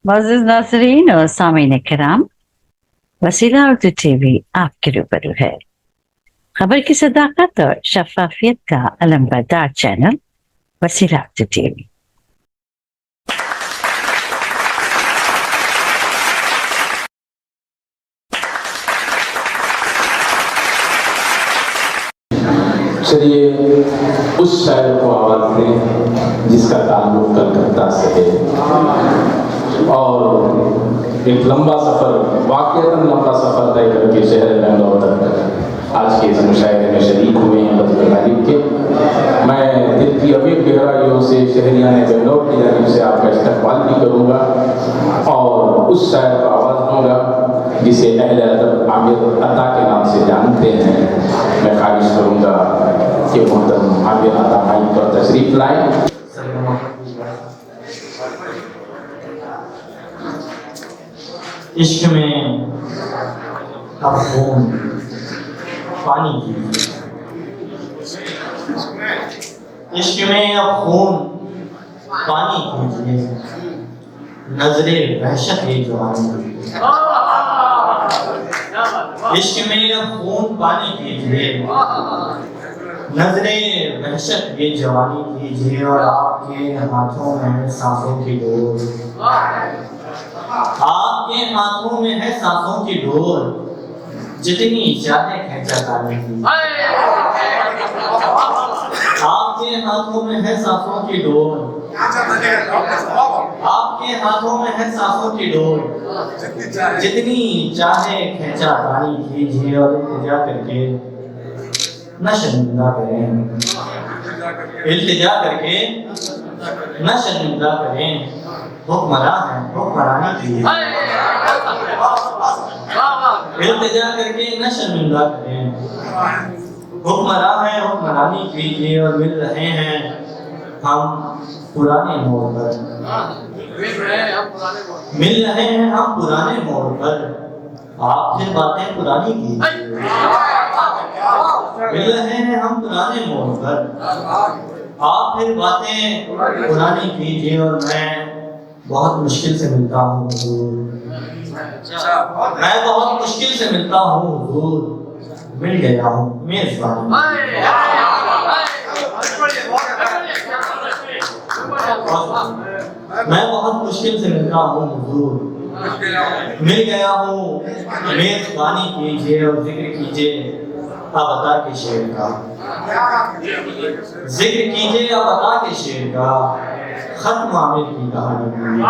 معزز ناظرین اور سامعین کرام، وسیلہ اردو ٹی وی آپ کے روبرو ہے۔ خبر کی صداقت اور شفافیت کا علمبردار چینل وسیلہ اردو ٹی وی۔ چلیے اس شاعر کو آواز دیں جس کا تعلق کلکتہ سے ہے اور ایک لمبا سفر، واقعتاً لمبا سفر طے کر کے شہر بنگلور تک آج کے اس مشاعرے میں شریک ہوئے ہیں بدر غالب کے۔ میں دل کی ابھی گہرائیوں سے شہریان بنگلور کی جانب سے آپ کا استقبال بھی کروں گا اور اس شاعر کو آواز دوں گا جسے اہل ادب عامر عطا کے نام سے جانتے ہیں۔ میں خواہش کروں گا کہ محترم عامر عطا مائک پر تشریف لائیں۔ عشق میں اب خون پانی کیجیے، عشق میں اب خون پانی کیجیے، نظر وحشت یہ جوانی کیجیے، عشق میں اب خون پانی کیجیے، نظر وحشت یہ جوانی کیجیے، اور آپ کے ہاتھوں میں ہے سانسوں کی ڈور، آپ کے ہاتھوں میں ہے سانسوں کی ڈور، جتنی چاہے کھینچا تانی کیجیے، آپ کے ہاتھوں میں ہے سانسوں کی ڈور، آپ کے ہاتھوں میں ہے سانسوں کی ڈور، جتنی چاہے کھینچا تانی کیجیے، اور التجا کر کے نہ شرمندہ کریں، التجا کر کے نہ شرمندہ کریں، حکمراں ہیں حکمرانی کیجیے، التجا کر کے نہ شرمندہ کریں، حکمراں ہیں حکمرانی کیجیے، اور مل رہے ہیں ہم پرانے موڑ پر، مل رہے ہیں ہم پرانے موڑ پر، آپ پھر باتیں پرانی کیجیے، مل رہے ہیں ہم پرانے موڑ پر، آپ پھر باتیں پرانی کیجیے، اور میں بہت مشکل سے ملتا ہوں حضور، میں بہت مشکل سے ملتا ہوں حضور، مل گیا ہوں میزبانی، میں بہت مشکل سے ملتا ہوں حضور، مل گیا ہوں میزبانی کیجیے، اور ذکر کیجیے اب عطا کے شعر کا، ذکر کیجیے اب عطا کے شعر کا، ختم عامر کی کہانی کیجیے،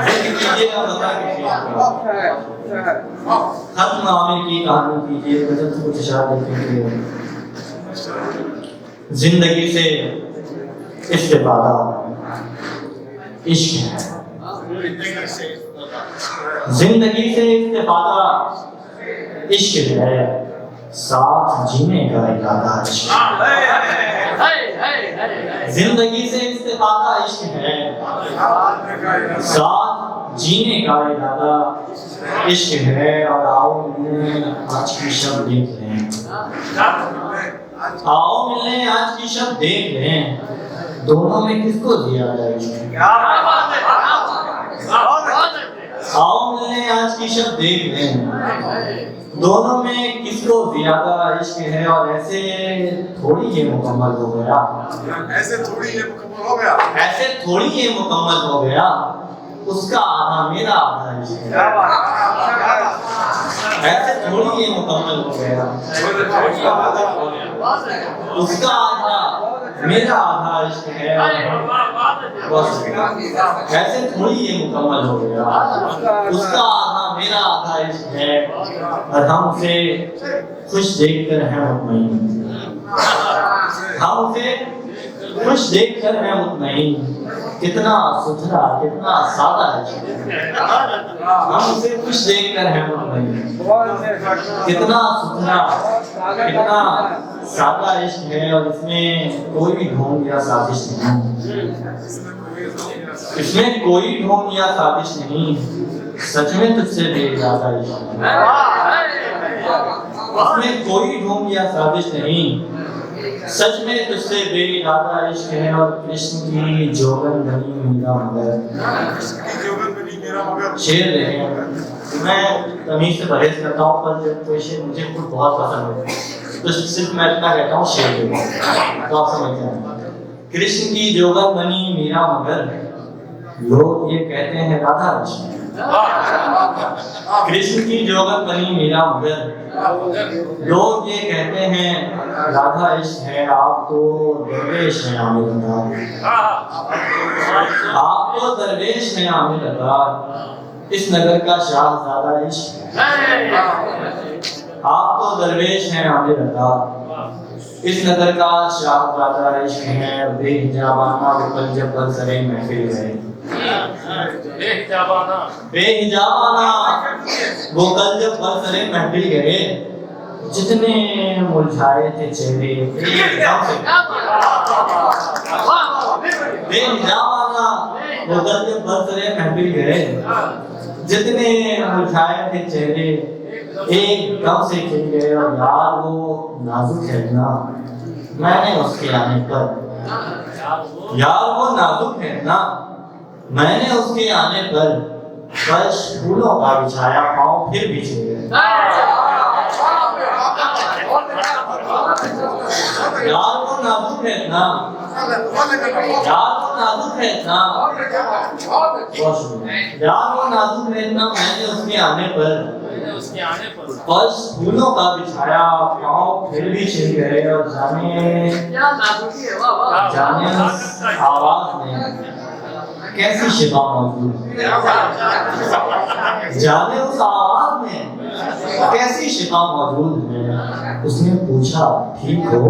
ذکر کیجیے اب عطا کے شعر کا، ختم عامر کی کہانی کیجیے، غزل سے کچھ اشعار لکھیں گے۔ زندگی سے استفادہ عشق ہے، زندگی سے استفادہ عشق ہے، ساتھ جینے کا ارادہ عشق ہے، زندگی سے استفادہ عشق ہے، ساتھ جینے کا ارادہ عشق ہے، اور آؤ ملنے آج کی شب دیکھ لیں، آؤ ملنے آج کی شب دیکھ لیں، دونوں میں کس کو زیادہ عشق ہے، آؤ ملنے آج کی شب دیکھ لیں، دونوں میں کس کو زیادہ عشق ہے، اور ایسے تھوڑی یہ مکمل ہو گیا، ایسے تھوڑی یہ مکمل ہو گیا، ایسے تھوڑی یہ مکمل ہو گیا، اس کا آدھا میرا آدھا عشق ہے، ایسے تھوڑی یہ مکمل ہو گیا، اس کا آدھا میرا آدھا عشق ہے، ایسے تھوڑی یہ مکمل ہو گیا، اس کا آدھا میرا آدھا عشق ہے، اور ہم اسے خوش دیکھ کر ہیں مطمئن، ہم اسے خوش دیکھ کر ہیں مطمئن، کتنا ستھرا کتنا سادہ عشق ہے، ہم اسے خوش دیکھ کر ہیں مطمئن، کتنا ستھرا کتنا سادہ عشق ہے، اور اس میں کوئی بھی ڈھونگ یا سازش نہیں، اس میں کوئی ڈھونگ یا سازش نہیں، سچ میں تجھ سے بے ارادہ عشق ہے، اس میں کوئی ڈھونگ یا سازش نہیں، सच में तुझसे बेइरादा इश्क है और कृष्ण की जोगन बनी मेरा मगर। शेर देखें, मैं तमीज से परहेज करता हूँ पर जब कोई शेर मुझे खुद बहुत पसंद है तो सिर्फ मैं इतना कहता हूँ शेर देखो तो आप समझ जाए। कृष्ण की जोगन बनी मीरा मगर, लोग ये कहते हैं राधा इश्क है। कृष्ण की जोगन बनी मीरा मगर, लोग ये कहते हैं राधा इश्क है। आप तो दरवेश हैं आमिर अतार, आप तो दरवेश हैं आमिर अतार, इस नगर का शाहजादा इश्क है। आप तो दरवेश हैं आमिर अतार, इस नगर का शाहजादा इश्क है। बेहिजाबाना वो कल जब बरसरे महफिल गए, बेहिजाबाना वो कल जब बरसरे महफिल गए, जितने मुरझाए थे चेहरे बेहिजाबाना वो कल जब बरसरे महफिल गए, जितने मुरझाए थे चेहरे एक दम से खिल गए। और यार वो नाजुक है ना, मैंने उसके आने पर, यार वो नाजुक है ना, मैंने उसके आने पर फर्श फूलों का बिछाया, पाँव फिर बिछे गए। यार वो नाजुक है ना, यार वो नाजुक है ना, यार वो नाजुक है ना, मैंने उसके आने पर फर्श फूलों का बिछाया, पाँव फिर भी छिल गए। और जाने उस आवाज में कैसी शिफा मौजूद है, जाने उस आवाज में कैसी शिफा मौजूद है। उसने पूछा ठीक हो,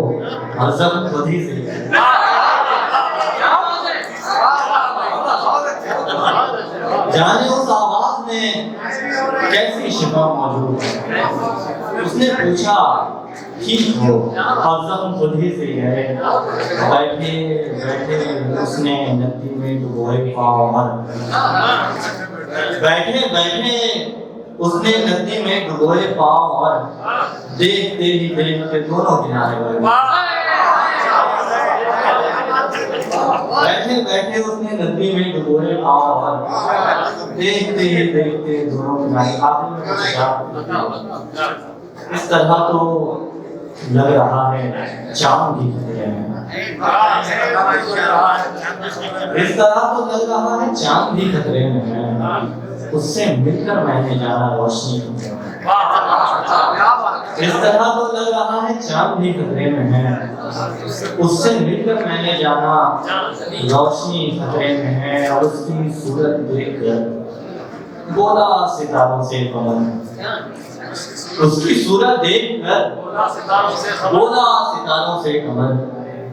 हज़म खुद ही से जाने उस आवाज में कैसी शिफा मौजूद है। उसने पूछा ठीक हो, हज़म खुद ही से है। बैठे बैठे उसने नदी में डुबोए पाँव, बैठे बैठे उसने नदी में डुबोए पाँव, और देखते ही देखते दोनों किनारे गए। बैठे बैठे उसने नदी में डुबोए पाँव, और देखते ही देखते दोनों किनारे। इस तरह तो लग रहा है चांद भी खतरे में, इस तरह तो लग रहा है चांद भी खतरे में है। उससे मिलकर मैंने जाना रोशनी खतरे में, इस तरह तो लग रहा है चांद भी खतरे में है। उससे मिलकर मैंने जाना रोशनी खतरे में है। और उसकी सूरत देखकर बोला सितारों से कमर, उसकी सूरत देखकर बोला सितारों से कमर,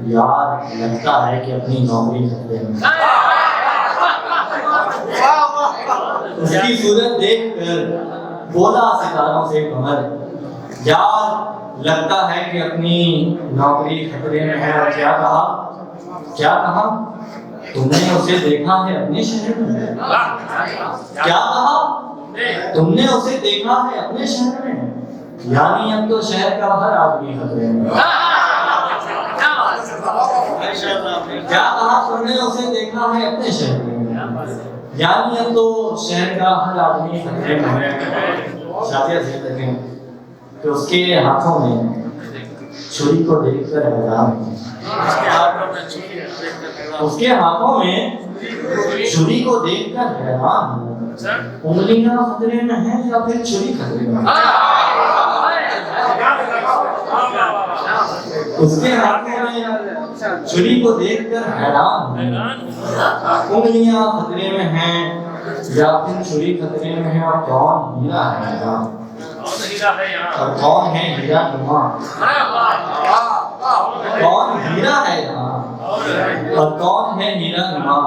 यार लगता है कि अपनी नौकरी खतरे में। उसकी सूरत देखकर बोला सितारों से कमर, यार लगता है कि अपनी नौकरी खतरे में है। और क्या कहा, क्या कहा, तुमने उसे देखा है अपने शहर में? क्या कहा, तुमने उसे देखा है अपने शहर में? यानी अब तो शहर का हर आदमी खतरे में। क्या कहा, तुमने उसे देखा है अपने शहर में? यानी अब तो शहर का हर आदमी खतरे में है। शायद ये देखें कि उसके हाथों में छुरी को देखकर हैरान, उसके हाथों में छुरी को देखकर हैरान हूँ। उंगलियां खतरे में हैं या फिर छुरी खतरे में? उसके हाथों में छुरी को देखकर हैरान हूँ। उंगलियां खतरे में हैं या फिर छुरी खतरे में है। और कौन हीरा है यहाँ, और कौन है हीरा नुमा, कौन हीरा है यहाँ, और कौन है हीरा नुमा।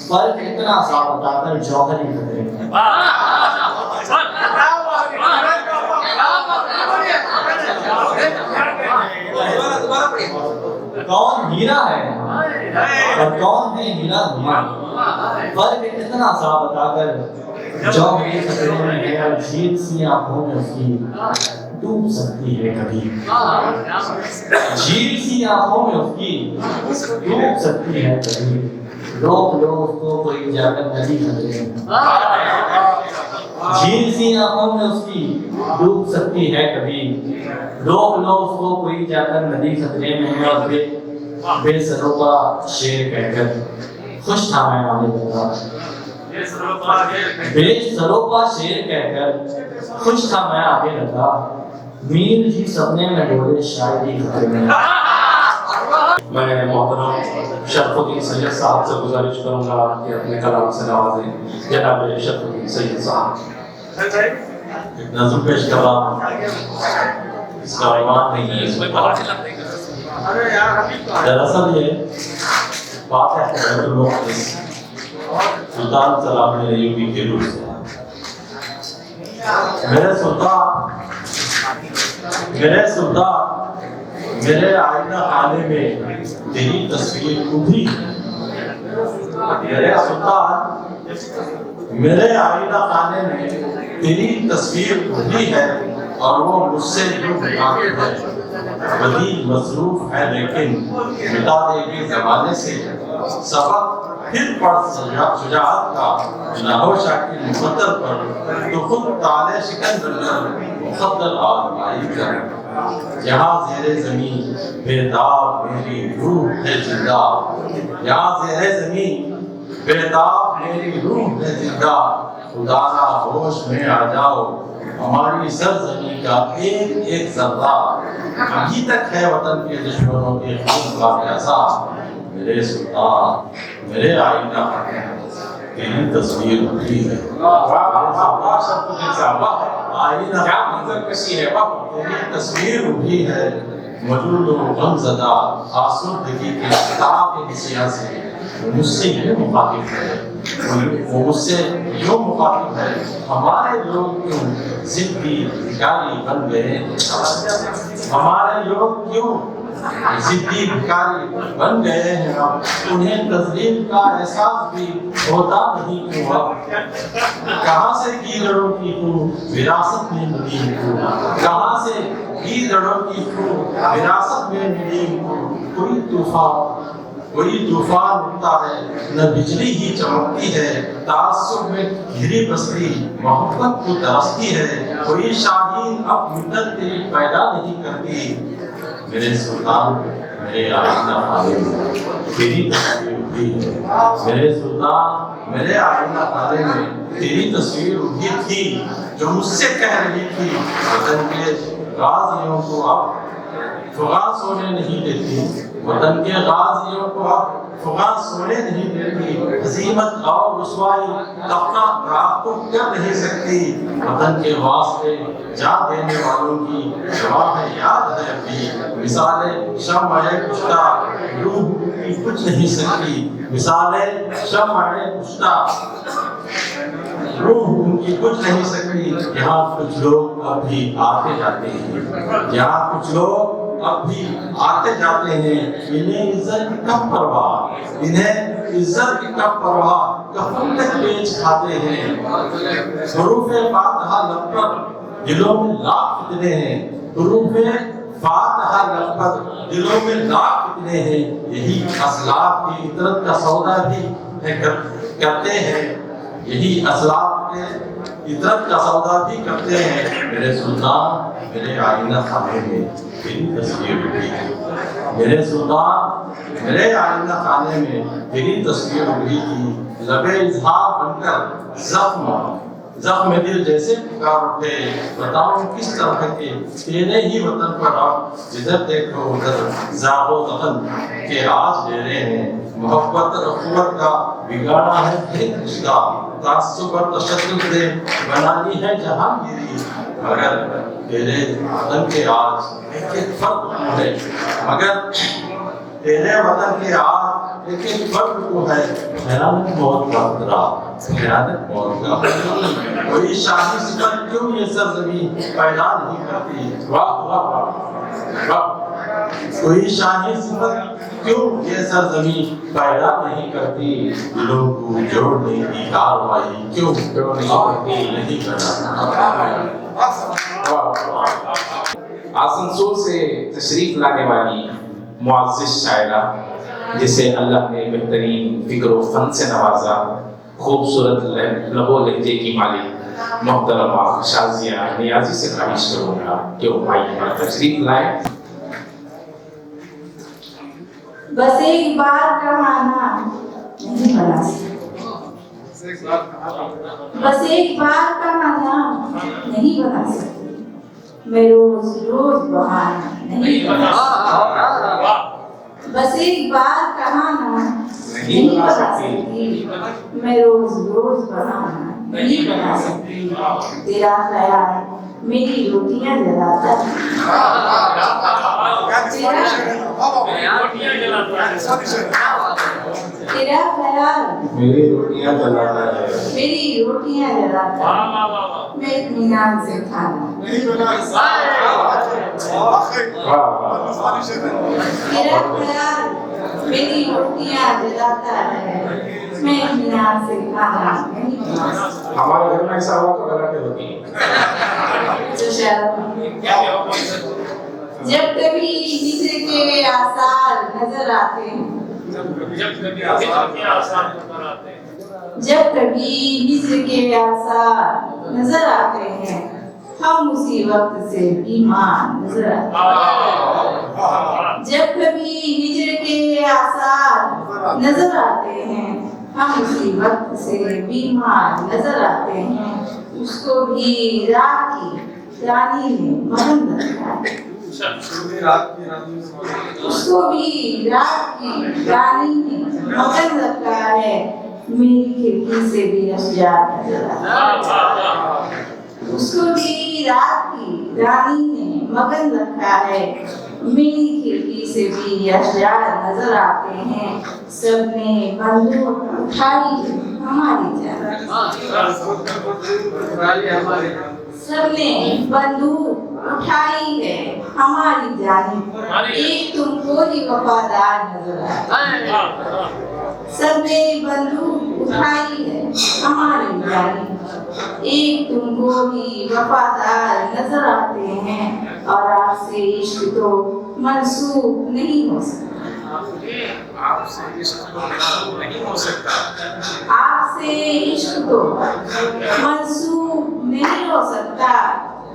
फर्क इतना सा बताकर जौहरी खतरे में। कौन हीरा है और कौन है हीरा नुमा, फर्क इतना सा बताकर जौहरी खतरे में है। और झील सी आंखों में उसकी डूब सकती है कभी, झील सी आंखों में उसकी डूब सकती है कभी, रोक लो उसको कोई जाकर नदी खतरे में, झील सी आंखों में उसकी डूब सकती है कभी, रोक लो उसको कोई जाकर नदी खतरे में है। और बेसरोपा शेर कहकर खुश था मैं आने लगा, बेसरोपा शेर कहकर खुश था मैं आगे लगा, मीर जी सपने में डोले शायरी खतरे में। मैं मोहतरम शरफुद्दीन सैयद साहब से गुजारिश करूंगा कि अपने कलाम से नवाजें। जनाब शरफुद्दीन सैयद साहब एक नज़्म पेश कर रहा हूं, इसका عنوان नहीं है, इसमें दरअसल ये बात है बैतुल मुक़द्दस सुल्तान सलाम अय्यूबी के रूप से। मेरे सुल्तान मेरे आईना खाने में तेरी तस्वीर उभरी, मेरे सुल्तान मेरे आईना खाने में तेरी तस्वीर उभरी है और वो मुझसे यूं मुखातिब है, बदील मसरूफ है लेकिन मिटा देगी ज़माने से सबक, फिर पढ़ शुजाअत का नहो शाकिल मुक़द्दर पर, तो खुद ताले शिकन बनकर मुक़द्दर आज़माई कर। यहाँ ज़ेरे ज़मीन बेदाग मेरी रूह है जिंदा, यहाँ ज़ेरे ज़मीन बेदाग मेरी रूह है जिंदा, खुदारा होश में आ जाओ हमारी सरजमी का एक एक जर्रा, अभी तक है वतन के दुश्मनों के खून का प्यासा। मेरे सुल्तान मेरे आईना तेरी तस्वीर उभरी है, आईना क्या मंजर कशी है, तेरी तस्वीर उभरी है, मजूद गमज़दा आसूदगी के ताक़ निसिया से वो मुझसे यूं मुखातिब है, वो मुझसे यूं मुखातिब है, हमारे लोग क्यों ज़िद्दी भिखारी बन गए, हमारे लोग क्यों ज़िद्दी भिखारी बन गए हैं, अब उन्हें तस्लीम का एहसास भी होता नहीं क्यों, अब कहाँ से गीदड़ों की तू विरासत में मिली तू, कहाँ से गीदड़ों की तू विरासत में मिली तू, कोई तूफान उठता है न बिजली ही चमकती है, तासुब में घिरी बस्ती मोहब्बत को तरसती है, कोई शाहीन अब मिन्नत तेरी पैदा नहीं करती। मेरे सुल्तान मेरे आईना खाने में तेरी तस्वीर उठी है, मेरे सुल्तान मेरे आईना खाने में तेरी तस्वीर उठी थी, जो मुझसे कह रही थी वतन के गाजियों को अब फुगा सोने नहीं देती, वतन के गाजियों को अब फुगा सोने नहीं देती, हज़ीमत और रुसवाई तबका राह को कर नहीं सकती, वतन के वास्ते जान देने वालों की जवाब है याद है अभी, मिसाले शम्अ-ए कुश्ता रूह की कुछ नहीं सकती, मिसाले शम्अ-ए कुश्ता रूह उनकी कुछ नहीं सकती। यहाँ कुछ लोग अब भी आते जाते हैं, यहाँ कुछ लोग अब भी आते जाते हैं, इन्हें इज्जत की कब परवाह, इन्हें इज्जत की कब परवाह, कफन तक बेच खाते हैं, हुरूफ़े फातिहा लब पर दिलों में लाख फितने हैं, हुरूफ़े फातिहा लब पर दिलों में लाख फितने हैं, यही असलाफ की इतरत का सौदा भी करते हैं, यही असलाफ के इतरत का सौदा भी करते हैं। मेरे सुल्तान मेरे आईना खाने में तेरी तस्वीर उठी थी, मेरे सुल्तान मेरे आईना खाने में तेरी तस्वीर उठी थी, लबे इज़हार बनकर जख्म दिल जैसे पुकार उठे, बताऊं किस तरह के तेरे ही वतन पर अब जिधर देखो उधर ज़ागो ज़ख्म के आज डेरे हैं, मोहब्बत अख़ुवत का बिगाड़ा है एक रिश्ता, तास्सुब और तशद्दुद ने बना ली है जहांगीरी, मगर तेरे वतन के आज एक एक फर्द को है, मगर तेरे वतन के आज एक एक फर्द को है, भयानक मौत का खतरा, भयानक मौत का खतरा, कोई शाही सिफत क्यों ये सरजमीं पैदा नहीं करती, वाह वाह वाह वाह, कोई शाही सिफत क्यों ये सरजमीं पैदा नहीं करती, दिलों को जोड़ने की कार्रवाई क्यों नहीं करती, नहीं करता। आसनसोल से तशरीफ लाने वाली मुअज़्ज़िज़ शायरा जिसे अल्लाह ने बेहतरीन फ़िक्र व फ़न से नवाजा, खूबसूरत लबो लहजे की मालिक मोहतरमा शाज़िया नियाज़ी से ख्वाहिश करूँगा कि वो भाई हमारा तशरीफ लाए। बस एक बार कहाना नहीं बना सकते, बस एक बार कहाना नहीं बना सकते, मैं रोज रोज बहाना नहीं बना सकती, बस एक बार कहाना नहीं बना सकती, मैं रोज रोज बहाना नहीं बना सकती, तेरा ख्याल मेरी रोटियां जलाता है, तेरा ख्याल मेरी रोटियां जलाता है, मेरी रोटियां जलाता है, मैं इत्मीनान से खाना तेरा ख्याल मेरी रोटियां जलाता है, मैं इत्मीनान से खाना नहीं बना सकती। हमारे घर में ऐसा हुआ तो गलत होती है। जो जब कभी हिजर के आसार नजर आते हैं, जब कभी हिजर के आसार नजर आते हैं, हम उसी वक्त से बीमार नजर आते हैं, जब कभी हिजर के आसार नजर आते हैं, हम उसी वक्त से बीमार नजर आते हैं, उसको भी रात की रानी ने मगन रखा है, उसको भी रात की रानी ने मगन रखा है, मेरी खिड़की से भी अशजार नजर आता है, उसको भी रात की रानी ने मगन रखा है, मेरी खिड़की से भी अशजार नजर आते हैं, सबने बंदूक उठाई हमारी जान, सबने बंदूक उठाई है हमारी जानिब, एक तुमको ही वफादार नजर आता है, सबने बंदूक उठाई है हमारी जानिब, एक तुमको ही वफादार नजर आते हैं, और आपसे इश्क तो मंसूब नहीं हो सकता, आपसे इश्क तो मंसूब नहीं हो सकता,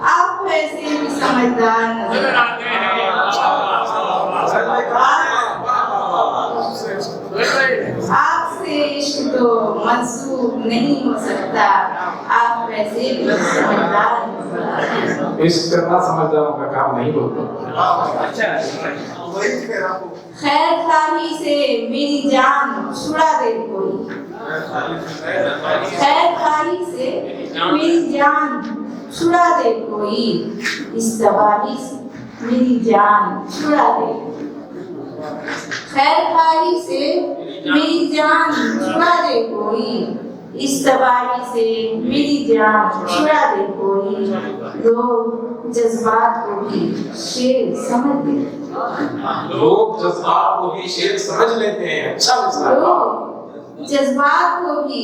आप वैसे भी समझदार नजर आते हैं, आपसे इश्क तो मंसूब नहीं हो सकता, आप वैसे भी समझदार नजर आते हैं। इश्क करना समझदारों का काम नहीं होता। खैर खाही से मेरी जान छुड़ा दे कोई, खैर खाही से मेरी जान छुड़ा दे कोई, इस तबाही से मेरी जान छुड़ा दे, खैर खाही से मेरी जान छुड़ा दे कोई, इस तबाही से मेरी जान छुड़ा दे कोई, लोग जज्बात को भी शेर समझ लेते हैं, लोग जज्बात को भी शेर समझ लेते हैं। अच्छा मिसाल, लोग जज्बात को भी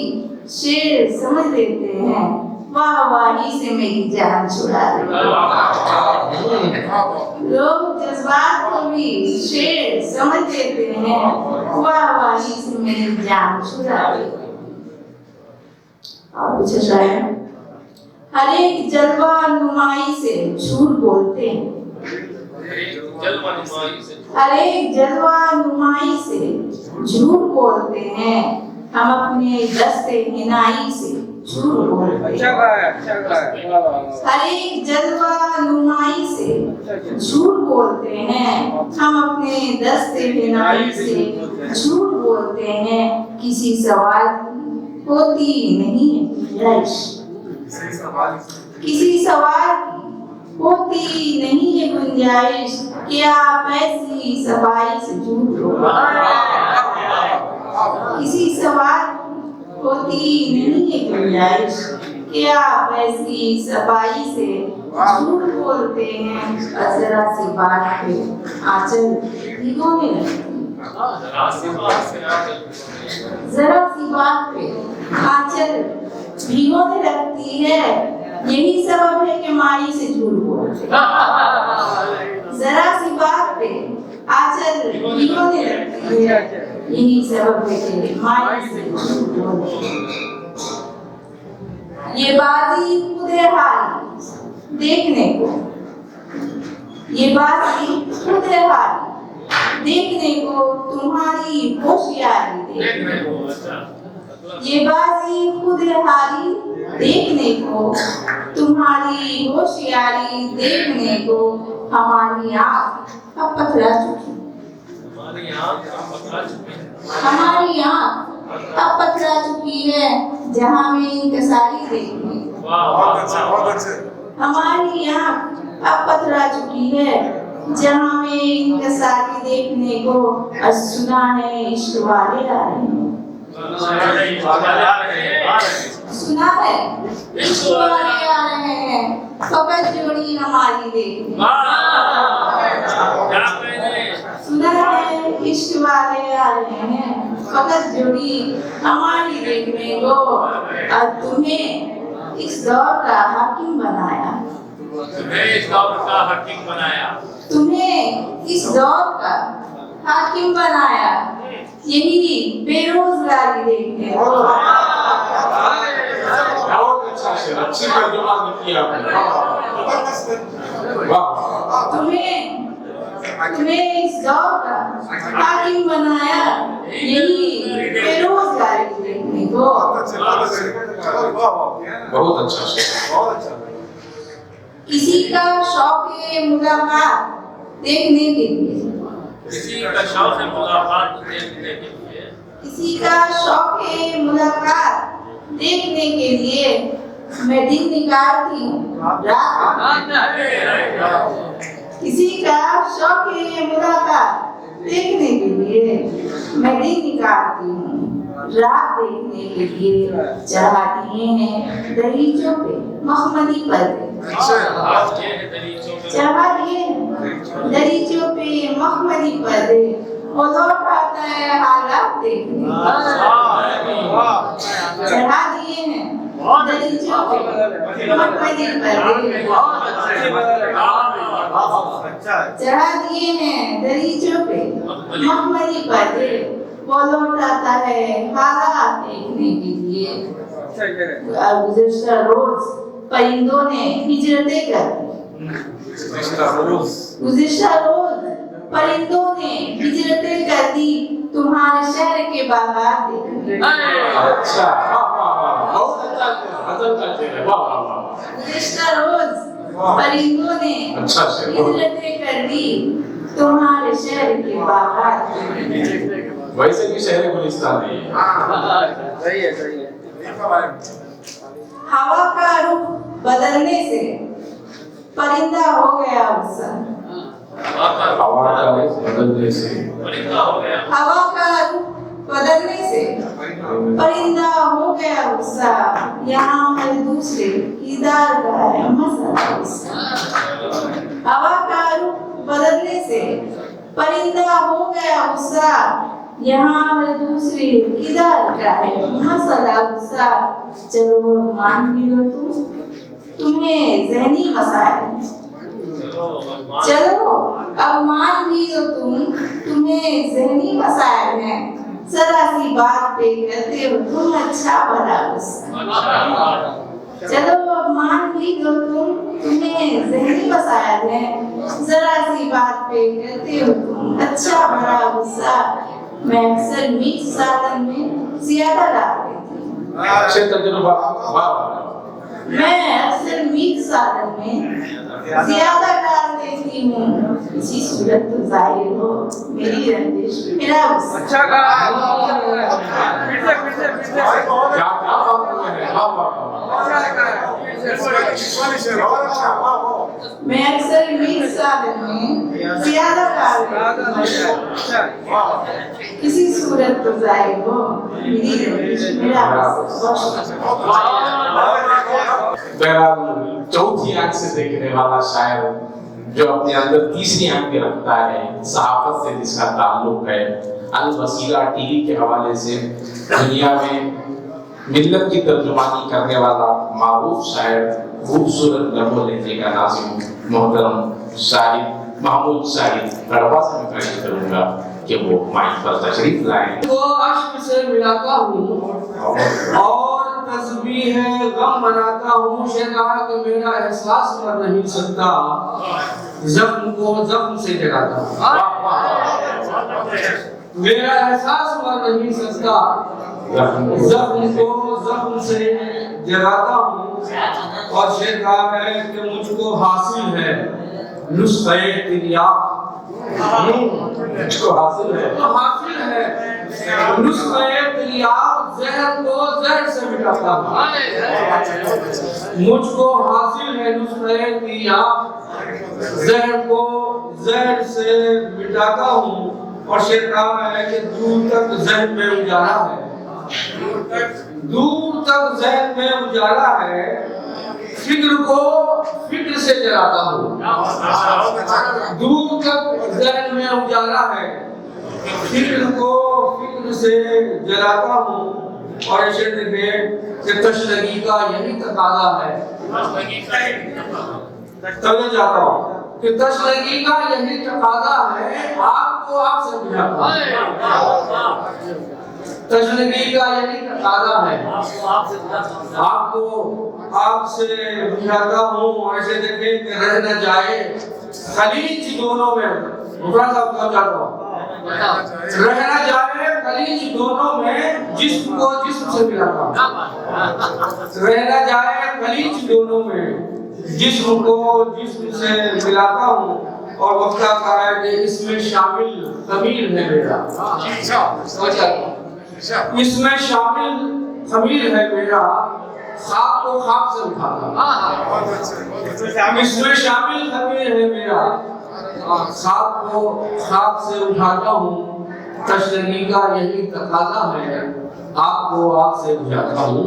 शेर समझ लेते हैं, वाह वाही से मेरी जान छुड़ा दे, लोग जज्बात को भी शेर समझ लेते हैं, वाह वाही से मेरी जान छुड़ा दे। और कुछ शायर, हर एक जलवा नुमाई से झूठ बोलते हैं, हर एक जलवा नुमाई से झूठ बोलते हैं, हम अपने दस्ते हिनाई से झूठ बोलते हैं, हर एक जलवा नुमाई से झूठ बोलते हैं, हम अपने दस्ते हिनाई से झूठ बोलते हैं, किसी सवाल होती नहीं है गुंजाइश, किसी सवाल होती नहीं है गुंजाइश, क्या आप ऐसी सफाई से झूठ बोलते, किसी सवाल होती नहीं है गुंजाइश, क्या आप ऐसी सफाई से झूठ बोलते हैं, और जरा सी बात पे आंचल भिगोने लगती, जरा सी बात पे आंचल भिगोने लगती है, यही सबब है कि माई से झूठ बोलते, जरा सी बात पे आचल भिगोने लगती है। यही सबब है कि माई से झूठ बोलते। ये बाजी खुद है हारी देखने को, ये बाजी खुद है हारी देखने को, तुम्हारी होशियारी देखने को। ये बाजी खुद है हारी देखने को, तुम्हारी होशियारी देखने को। हमारी आँख अब पथरा चुकी, हमारी आँख अब पथरा चुकी है जहाँ में इंकसारी देखने को। हमारी आँख अब पथरा चुकी है जहाँ में इंकसारी देखने को। और सुना है इश्क वाले आ रहे हैं, सुना है इश्क वाले आ रहे हैं, फकत जोड़ी हमारी देखने। सुना है इश्क वाले आ रहे हैं, फकत जोड़ी हमारी देखने को। और तुम्हें इस दौर का हाकिम बनाया, तुम्हें इस दौर का हाकिम बनाया, तुम्हें इस दौर का हाकिम बनाया। यही बेरोजगारी देखने को। बहुत अच्छा शेर, अच्छी तर्जुमा किया आपने। वाह। तुम्हें इस दौर का हाकिम बनाया, यही बेरोजगारी देखने को। बहुत अच्छा शेर। किसी का शौक है मुलाकात देखने के लिए, किसी का शौक है मुलाकात देखने के लिए, किसी का शौक है मुलाकात देखने के लिए। मैं दिन निकालती हूँ रात, किसी का शौक है मुलाकात देखने के लिए। मैं दिन निकालती हूँ रात देखने के लिए। चढ़ा दिए हैं दरीचों पे मखमली पर्दे, चढ़ा दिए दरीचों पे मखमली पर्दे। वो लौट आता है हालात देखने, चढ़ा दिए हैं दरीचों पे मखमली पर्दे, चढ़ा दिए हैं दरीचों पे मखमली पर्दे। वो लौट आता है हालात देखने के लिए। गुज़श्ता रोज परिंदों ने हिजरतें कर दी, गुज़श्ता रोज परिंदों ने हिजरतें कर दी, तुम्हारे शहर के बागात देखने। अच्छा, बहुत अच्छा गजल करते हैं। वाह वाह वाह। गुज़श्ता रोज परिंदों ने अच्छा शेर, बहुत। हिजरतें कर दी, तुम्हारे शहर के बागात देखने। वैसे भी शहर गुलिस्तान नहीं है। सही है। हवा का रुख बदलने से परिंदा हो गया गुस्सा, हवा का रुख बदलने से, परिंदा हो गया, हवा का रुख बदलने से परिंदा हो गया गुस्सा। यहाँ हर दूसरे कीदार का है मसला गुस्सा। हवा का रुख बदलने से परिंदा हो गया गुस्सा। यहाँ हर दूसरे कीदार का है मसला गुस्सा। चलो मान भी लो तुम, तुम्हें ज़हनी मसाइल, चलो अब मान भी लो तुम, तुम्हें ज़हनी मसाइल हैं। जरा सी बात पे करते हो तुम अच्छा भला गुस्सा। चलो अब मान भी लो तुम, तुम्हें ज़हनी मसाइल हैं। जरा सी बात पे करते हो तुम अच्छा भला गुस्सा। मैं अक्सर मीठ सालन में ज्यादा डाल देती हूँ, अच्छे तजुर्बा। वाह। मैं अक्सर मीठ सालन में ज्यादा डाल देती हूँ। इसी सूरत तो जाहिर हो मेरी रंजिश मेरा गुस्सा। अच्छा कहा। फिर से। क्या क्या बात हुई है। वाह वाह वाह। मैं अक्सर मीठ सालन में ज्यादा डाल देती हूँ। किसी सूरत तो जाहिर हो मेरी रंजिश मेरा गुस्सा। बहरहाल चौथी आंख से देखने वाला शायर जो अपने अंदर तीसरी आंख भी रखता है, सहाफत से जिसका ताल्लुक है, अल वसीला टीवी के हवाले से दुनिया में मिल्लत की तर्जुमानी करने वाला मारूफ शायर, खूबसूरत लम्हों लेने का नाज़िम मोहतरम शाहिद महमूद शाहिद गढ़वा से मैं पेश करूंगा कि वो माइक पर तशरीफ लाएं। वो अश्क से मिलाता हूँ और तस्बीह गम बनाता हूँ। शैतान के मेरा एहसास कर नहीं सकता, जख्म को जख्म से जगाता हूँ। मेरा एहसास कर नहीं सकता, जख्म को जख्म से जगाता हूँ। और शैतान है कि मुझको हासिल है नुस्खे तिरियाक, मुझको हासिल है नुस्खे तिरियाक, जहर को जहर से मिटाता हूँ। मुझको हासिल है नुस्खे तिरियाक, जहर को जहर से मिटाता हूँ। और शैतान है कि दूर तक जहन में उजाला है, दूर तक जहन में उजाला है, फिक्र को फिक्र से जलाता हूँ। दूर तक जहन में उजाला है, फिक्र को फिक्र से जलाता हूँ। और ऐसे देखें कि तशनगी का यही तकाजा है, तब जाता हूँ कि तशनगी का यही तकाजा है, आपको आप से बुझाता हूँ। तशनगी का यही तकाजा है, आपको आपसे बुझाता हूँ। और ऐसे देखें कि रह न जाए खलीज दोनों में, थोड़ा सा जाता हूँ, रह न जाए खलीज दोनों में, जिस्म को जिस्म से मिलाता हूँ। रह न जाए खलीज दोनों में, जिस्म को जिस्म से मिलाता हूँ। और वक्त आता है कि इसमें शामिल खमीर है मेरा, इसमें शामिल खमीर है मेरा, खाक को खाक से उठाता हूँ। इसमें शामिल खमीर है मेरा, खाक को खाक से उठाता हूँ। तशनगी का यही तकाजा है, आपको आग से बुझाता हूँ।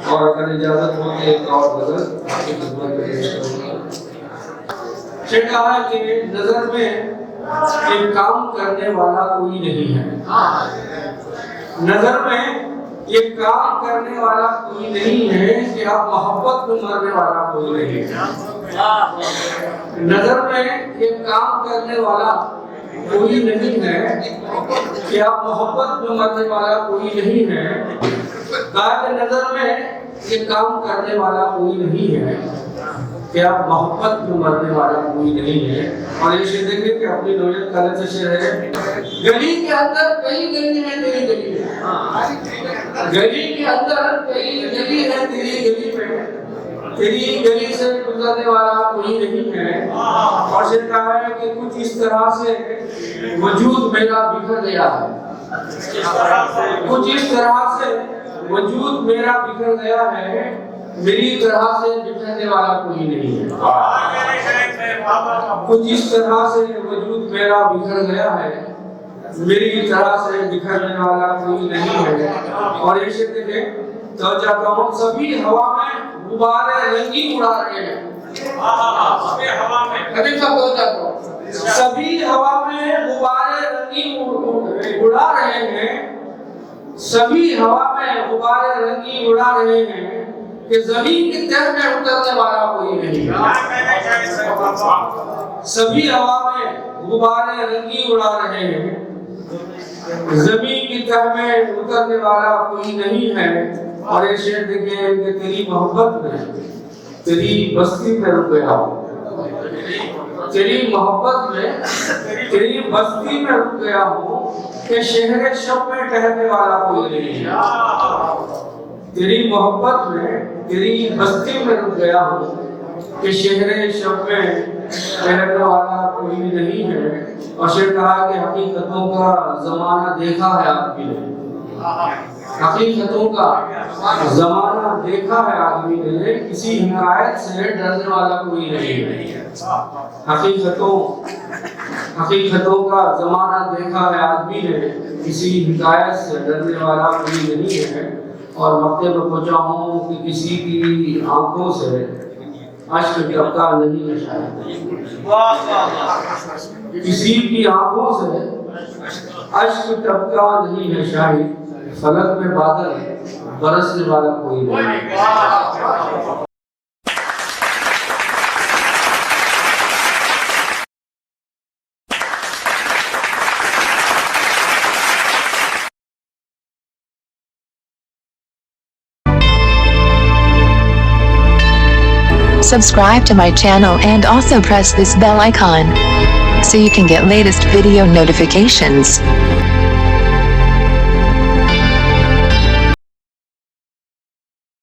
और अगर इजाजत हो तो एक और नजर आपकी खिदमत में पेश करूंगा। कहा कि नजर में एक काम करने वाला कोई नहीं है, नजर में एक काम करने वाला कोई नहीं है कि आप मोहब्बत में मरने वाला कोई नहीं है। नजर में एक काम करने वाला कोई नहीं है कि आप मोहब्बत में मरने वाला कोई नहीं है। नजर में ये काम करने वाला कोई नहीं है कि आप मोहब्बत में मरने वाला कोई नहीं है। और ये शेर देखिए कि अपनी नौयत का लफ्ज़ शेर है, गली के अंदर कई गली है तेरी गली में, गली के अंदर कई गली है तेरी गली में, तेरी गली से गुजरने वाला कोई नहीं है। और शेर कहा है कि कुछ इस तरह से वजूद मेरा बिखर गया है, कुछ इस तरह से वजूद मेरा बिखर गया है, मेरी तरह से बिखरने वाला कोई नहीं है। कुछ इस तरह से वजूद मेरा बिखर गया है, मेरी तरह से बिखरने वाला कोई नहीं है। और ऐसे देखें तो जाता हूँ, सभी हवा में गुब्बारे रंगीन उड़ा रहे हैं, सभी हवा में गुब्बारे रंगीन उड़ा रहे हैं, सभी हवा में गुब्बारे रंगीन उड़ा रहे हैं कि जमीन की तह में उतरने वाला कोई नहीं है। सभी हवा में गुब्बारे रंगीन उड़ा रहे हैं, जमीन की तह में उतरने वाला कोई नहीं है। और ये शेर देखिए कि तेरी मोहब्बत में, तेरी बस्ती में रुक गया हूँ, तेरी मोहब्बत में, तेरी बस्ती में रुक गया हूँ कि शहर शब में ठहरने वाला कोई नहीं है। तेरी मोहब्बत में, तेरी बस्ती में रुक गया हूँ कि शहर शब में ठहरने वाला कोई नहीं है। और शेर कहा कि हकीकतों का जमाना देखा है आदमी ने, हकीकतों का जमाना देखा है आदमी ने, किसी हिकायत से डरने वाला कोई नहीं है। हकीकतों का जमाना देखा है आदमी ने, किसी हिकायत से डरने वाला कोई नहीं है। और मक्के में पहुंचा हूँ कि किसी की आंखों से अश्क टपका नहीं है शायद, किसी की आंखों से अश्क टपका नहीं है शायद। फलक में बादल बरसने वाला कोई नहीं। Subscribe to my channel and also press this bell icon so you can get latest video notifications.